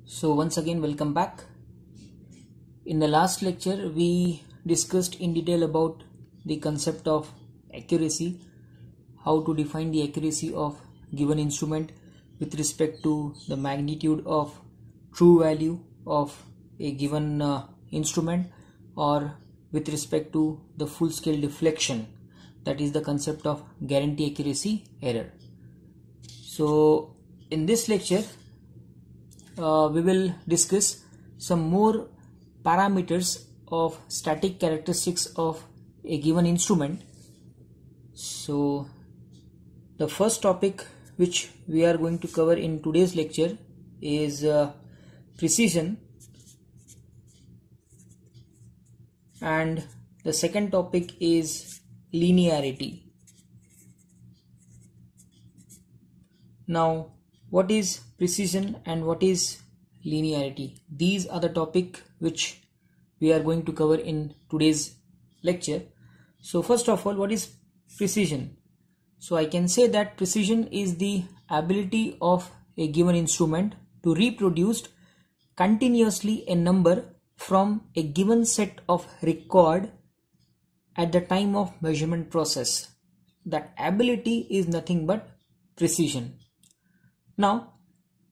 So once again, welcome back. In the last lecture, we discussed in detail about the concept of accuracy, how to define the accuracy of given instrument with respect to the magnitude of true value of a given instrument, or with respect to the full scale deflection, that is the concept of guarantee accuracy error. So in this lecture, we will discuss some more parameters of static characteristics of a given instrument. So the first topic which we are going to cover in today's lecture is precision, and the second topic is linearity. Now, what is precision and what is linearity? These are the topic which we are going to cover in today's lecture. So first of all, what is precision? So I can say that precision is the ability of a given instrument to reproduce continuously a number from a given set of record at the time of measurement process. That ability is nothing but precision. Now,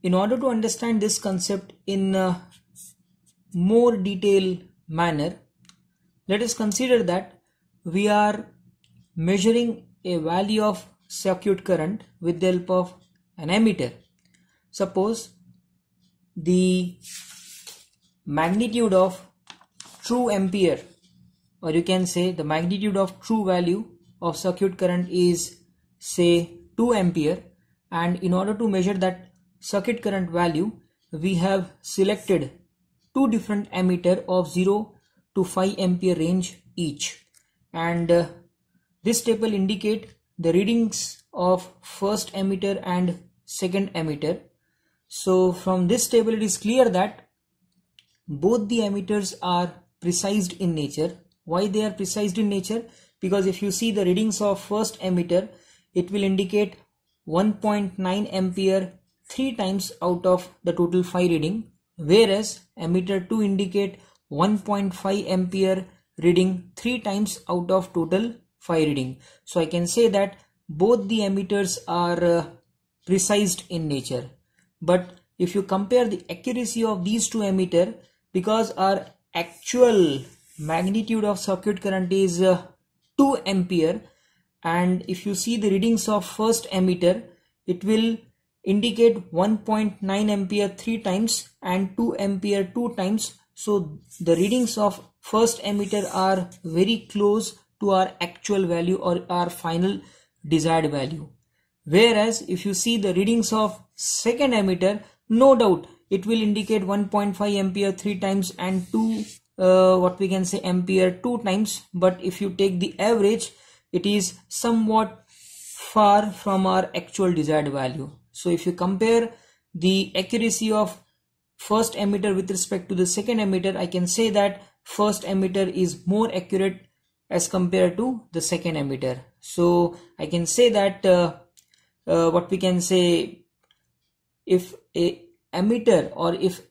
in order to understand this concept in a more detailed manner, let us consider that we are measuring a value of circuit current with the help of an ammeter. Suppose the magnitude of true ampere, or you can say the magnitude of true value of circuit current is say 2 ampere, and in order to measure that circuit current value, we have selected two different ammeter of 0 to 5 ampere range each, and this table indicate the readings of first ammeter and second ammeter. So from this table it is clear that both the ammeters are precised in nature. Why they are precised in nature? Because if you see the readings of first ammeter, it will indicate 1.9 ampere 3 times out of the total 5 reading, whereas ammeter 2 indicate 1.5 ampere reading 3 times out of total 5 reading. So I can say that both the ammeters are precised in nature. But if you compare the accuracy of these two ammeter, because our actual magnitude of circuit current is 2 ampere, and if you see the readings of first ammeter, it will indicate 1.9 ampere 3 times and 2 ampere 2 times. So the readings of first ammeter are very close to our actual value or our final desired value. Whereas if you see the readings of second ammeter, no doubt it will indicate 1.5 ampere 3 times and 2 what we can say ampere 2 times. But if you take the average, it is somewhat far from our actual desired value. So if you compare the accuracy of first ammeter with respect to the second ammeter, I can say that first ammeter is more accurate as compared to the second ammeter. So I can say that what we can say, if a ammeter or if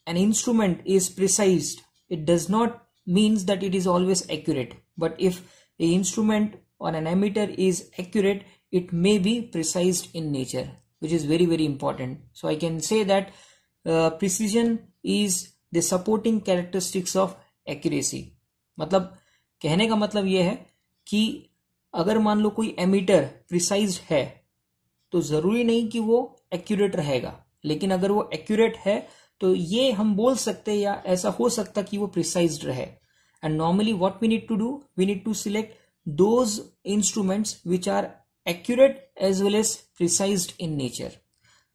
an instrument is precise, it does not means that it is always accurate. But if a instrument or an ammeter is accurate, it may be precise in nature, which is very very important. So I can say that precision is the supporting characteristics of accuracy. मतलब कहने का मतलब यह है कि अगर मान लो कोई एमीटर प्रिसाइज्ड है तो जरूरी नहीं कि वो एक्यूरेट रहेगा, लेकिन अगर वो एक्यूरेट है तो ये हम बोल सकते हैं या ऐसा हो सकता कि वो प्रिसाइज्ड रहे. And normally what we need to do, we need to select those instruments which are accurate as well as precised in nature.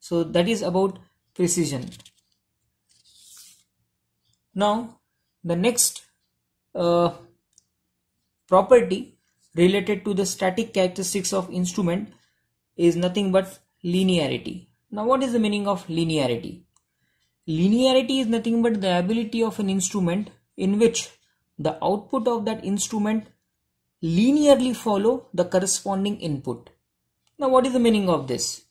So that is about precision. Now the next property related to the static characteristics of instrument is nothing but linearity. Now what is the meaning of linearity? Linearity is nothing but the ability of an instrument in which the output of that instrument linearly follow the corresponding input. Now what is the meaning of this?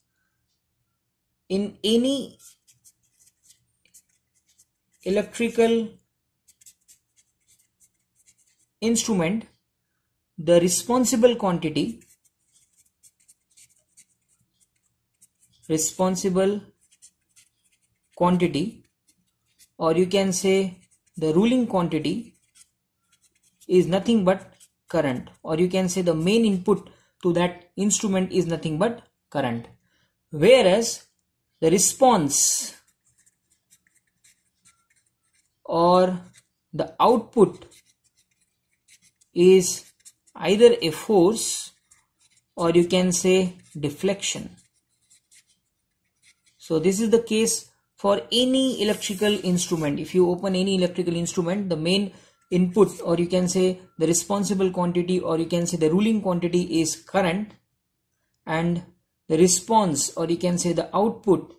In any electrical instrument, the responsible quantity or you can say the ruling quantity is nothing but current, or you can say the main input to that instrument is nothing but current, whereas the response or the output is either a force or you can say deflection. So this is the case for any electrical instrument. If you open any electrical instrument, the main input or you can say the responsible quantity or you can say the ruling quantity is current, and the response or you can say the output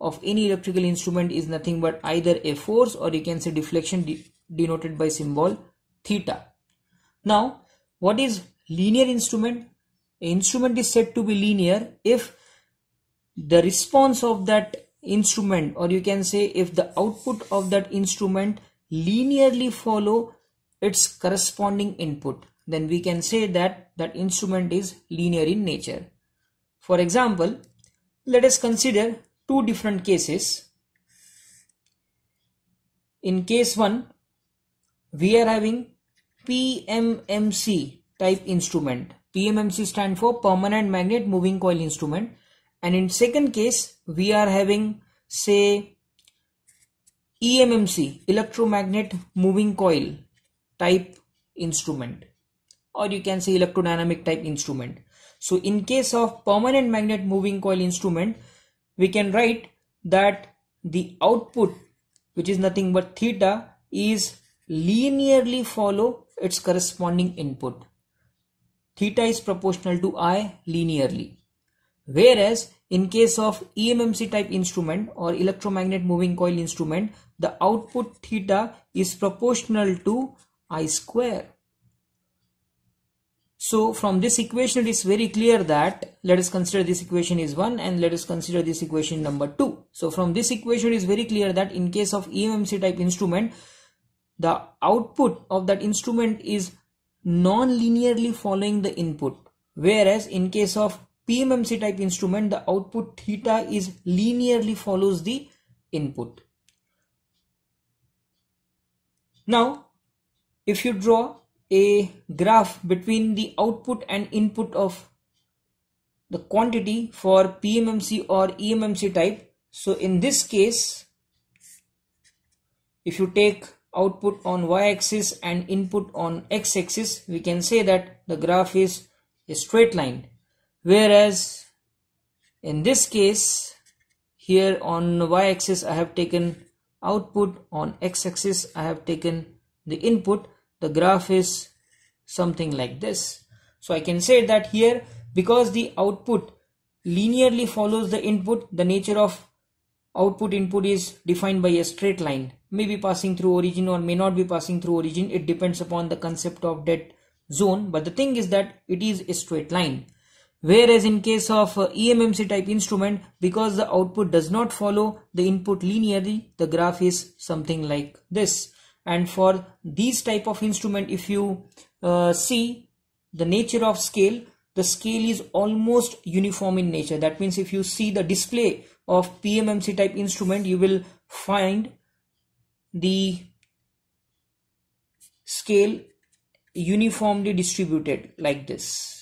of any electrical instrument is nothing but either a force or you can say deflection denoted by symbol theta. Now, what is linear instrument? An instrument is said to be linear if the response of that instrument or you can say if the output of that instrument linearly follow its corresponding input, then we can say that that instrument is linear in nature. For example, let us consider two different cases. In case 1, we are having PMMC type instrument. PMMC stand for permanent magnet moving coil instrument. And in second case, we are having say EMMC, electromagnet moving coil type instrument, or you can say electrodynamic type instrument. So in case of permanent magnet moving coil instrument, we can write that the output, which is nothing but theta, is linearly follow its corresponding input. Theta is proportional to I linearly. Whereas in case of EMMC type instrument or electromagnet moving coil instrument, the output theta is proportional to I square. So from this equation it is very clear that, let us consider this equation is 1 and let us consider this equation number 2. So from this equation it is very clear that in case of EMMC type instrument, the output of that instrument is non-linearly following the input, whereas in case of PMMC type instrument, the output theta is linearly follows the input. Now, if you draw a graph between the output and input of the quantity for PMMC or EMMC type, so in this case, if you take output on y-axis and input on x-axis, we can say that the graph is a straight line. Whereas in this case, here on y-axis I have taken output, on x-axis I have taken the input, the graph is something like this. So I can say that here, because the output linearly follows the input, the nature of output input is defined by a straight line, may be passing through origin or may not be passing through origin. It depends upon the concept of dead zone, but the thing is that it is a straight line. Whereas in case of EMMC type instrument, because the output does not follow the input linearly, the graph is something like this. And for these type of instrument, if you see the nature of scale, the scale is almost uniform in nature. That means if you see the display of PMMC type instrument, you will find the scale uniformly distributed like this.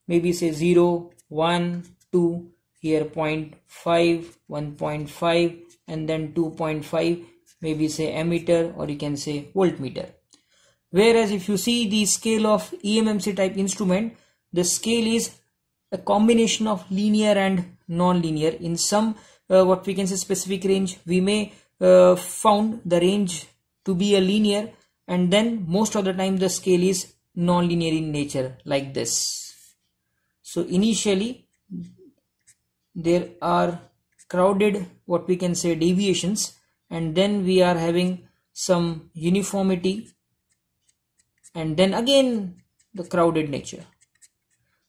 Maybe say 0, 1, 2, here 0.5, 1.5 and then 2.5, maybe say ammeter or you can say voltmeter. Whereas if you see the scale of EMMC type instrument, the scale is a combination of linear and non-linear. In some what we can say specific range, we may found the range to be a linear, and then most of the time the scale is non-linear in nature like this. So initially there are crowded what we can say deviations, and then we are having some uniformity, and then again the crowded nature.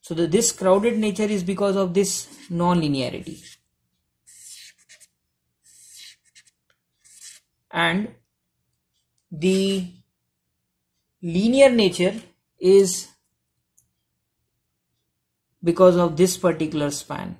So this crowded nature is because of this non-linearity. and the linear nature is because of this particular span.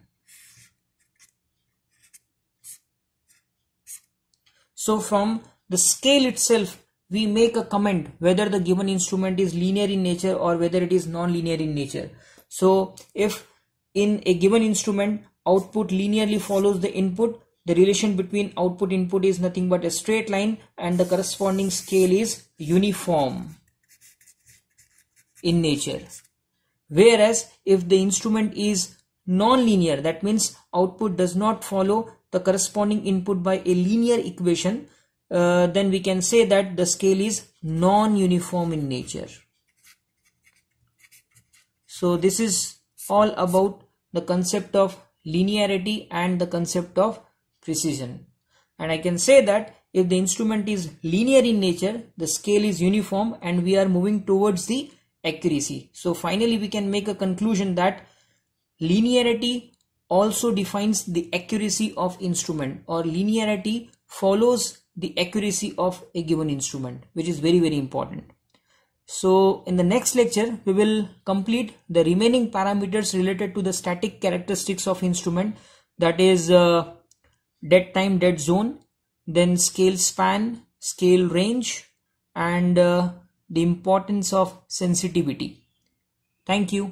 So from the scale itself, we make a comment whether the given instrument is linear in nature or whether it is non-linear in nature. So if in a given instrument output linearly follows the input, the relation between output input is nothing but a straight line and the corresponding scale is uniform in nature. Whereas if the instrument is non-linear, that means output does not follow the corresponding input by a linear equation, then we can say that the scale is non-uniform in nature. So this is all about the concept of linearity and the concept of precision. And I can say that if the instrument is linear in nature, the scale is uniform and we are moving towards the accuracy. So finally we can make a conclusion that linearity also defines the accuracy of instrument, or linearity follows the accuracy of a given instrument, which is very, very important. So in the next lecture, we will complete the remaining parameters related to the static characteristics of instrument, that is dead time, dead zone, then scale span, scale range, and the importance of sensitivity. Thank you.